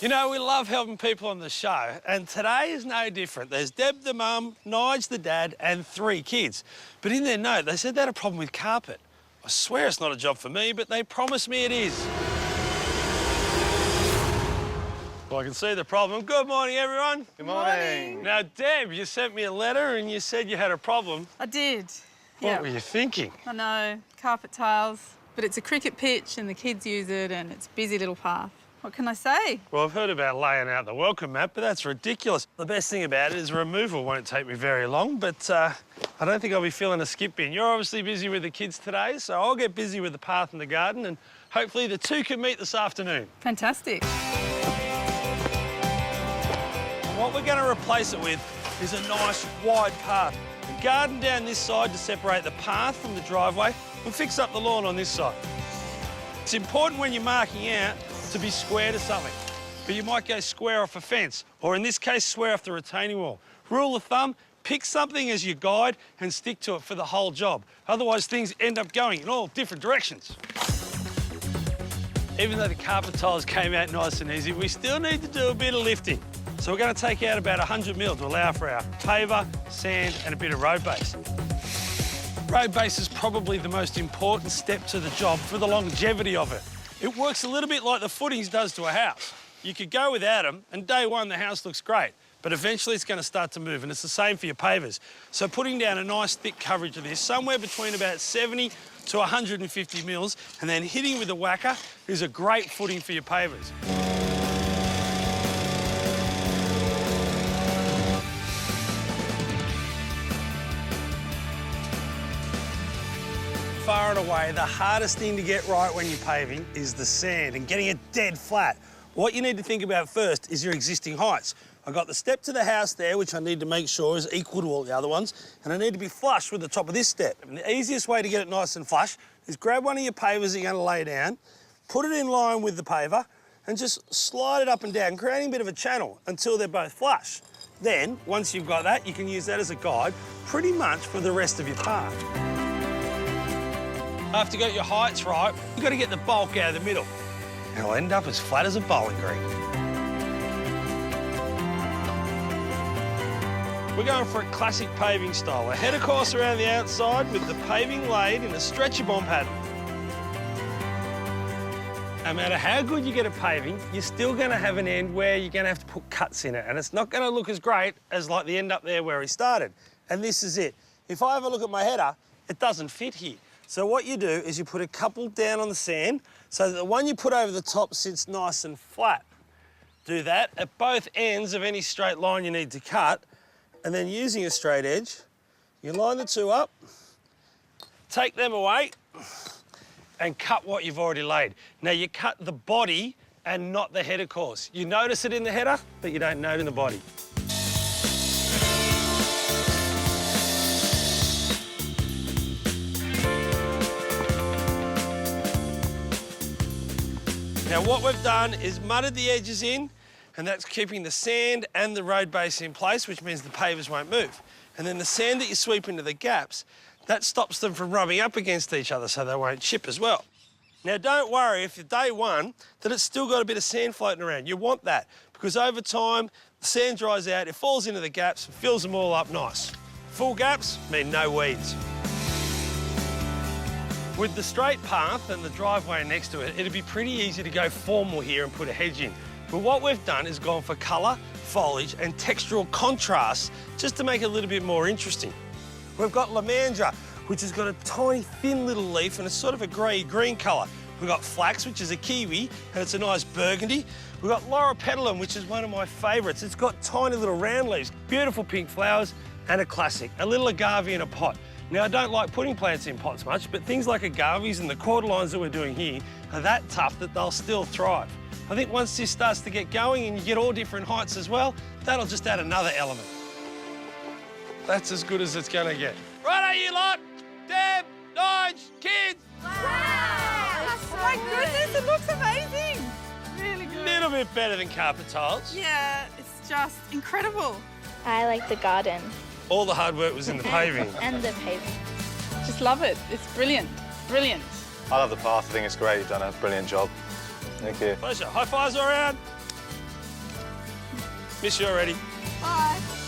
You know, we love helping people on the show, and today is no different. There's Deb the mum, Nige the dad, and 3 kids. But in their note, they said they had a problem with carpet. I swear it's not a job for me, but they promised me it is. Well, I can see the problem. Good morning, everyone. Good morning. Now, Deb, you sent me a letter and you said you had a problem. I did. What were you thinking? I know, carpet tiles, but it's a cricket pitch and the kids use it and it's a busy little path. What can I say? Well, I've heard about laying out the welcome mat, but that's ridiculous. The best thing about it is removal won't take me very long, but I don't think I'll be filling a skip bin. You're obviously busy with the kids today, so I'll get busy with the path and the garden, and hopefully the 2 can meet this afternoon. Fantastic. What we're going to replace it with is a nice wide path. A garden down this side to separate the path from the driveway, and fix up the lawn on this side. It's important when you're marking out to be square to something, but you might go square off a fence, or in this case, square off the retaining wall. Rule of thumb, pick something as your guide and stick to it for the whole job. Otherwise, things end up going in all different directions. Even though the carpet tiles came out nice and easy, we still need to do a bit of lifting. So we're going to take out about 100 mil to allow for our paver, sand, and a bit of road base. Road base is probably the most important step to the job for the longevity of it. It works a little bit like the footings does to a house. You could go without them, and day one the house looks great, but eventually it's going to start to move, and it's the same for your pavers. So putting down a nice thick coverage of this, somewhere between about 70 to 150 mils, and then hitting with a whacker is a great footing for your pavers. Far and away, the hardest thing to get right when you're paving is the sand and getting it dead flat. What you need to think about first is your existing heights. I've got the step to the house there, which I need to make sure is equal to all the other ones, and I need to be flush with the top of this step. And the easiest way to get it nice and flush is grab one of your pavers that you're going to lay down, put it in line with the paver, and just slide it up and down, creating a bit of a channel until they're both flush. Then, once you've got that, you can use that as a guide pretty much for the rest of your path. After you got your heights right, you've got to get the bulk out of the middle. And it'll end up as flat as a bowling green. We're going for a classic paving style. A header course around the outside with the paving laid in a stretcher bomb pattern. No matter how good you get at paving, you're still going to have an end where you're going to have to put cuts in it, and it's not going to look as great as like the end up there where he started. And this is it. If I have a look at my header, it doesn't fit here. So what you do is you put a couple down on the sand so that the one you put over the top sits nice and flat. Do that at both ends of any straight line you need to cut, and then using a straight edge, you line the 2 up, take them away, and cut what you've already laid. Now, you cut the body and not the header course. You notice it in the header, but you don't note it in the body. Now, what we've done is mudded the edges in, and that's keeping the sand and the road base in place, which means the pavers won't move. And then the sand that you sweep into the gaps, that stops them from rubbing up against each other so they won't chip as well. Now, don't worry if day one that it's still got a bit of sand floating around. You want that, because over time, the sand dries out, it falls into the gaps, and fills them all up nice. Full gaps mean no weeds. With the straight path and the driveway next to it, it'd be pretty easy to go formal here and put a hedge in. But what we've done is gone for colour, foliage and textural contrasts just to make it a little bit more interesting. We've got lamandra, which has got a tiny thin little leaf and it's sort of a grey-green colour. We've got flax, which is a kiwi, and it's a nice burgundy. We've got loropetalum, which is one of my favourites. It's got tiny little round leaves, beautiful pink flowers, and a classic, a little agave in a pot. Now, I don't like putting plants in pots much, but things like agaves and the cordyline that we're doing here are that tough that they'll still thrive. I think once this starts to get going and you get all different heights as well, that'll just add another element. That's as good as it's going to get. Righto, you lot! Deb, Nige, kids! Wow! Oh my goodness, it looks amazing! Really good. A little bit better than carpet tiles. Yeah, it's just incredible. I like the garden. All the hard work was in the paving. And the paving. Just love it. It's brilliant. Brilliant. I love the path. I think it's great. You've done a brilliant job. Thank you. Pleasure. High fives all around. Miss you already. Bye.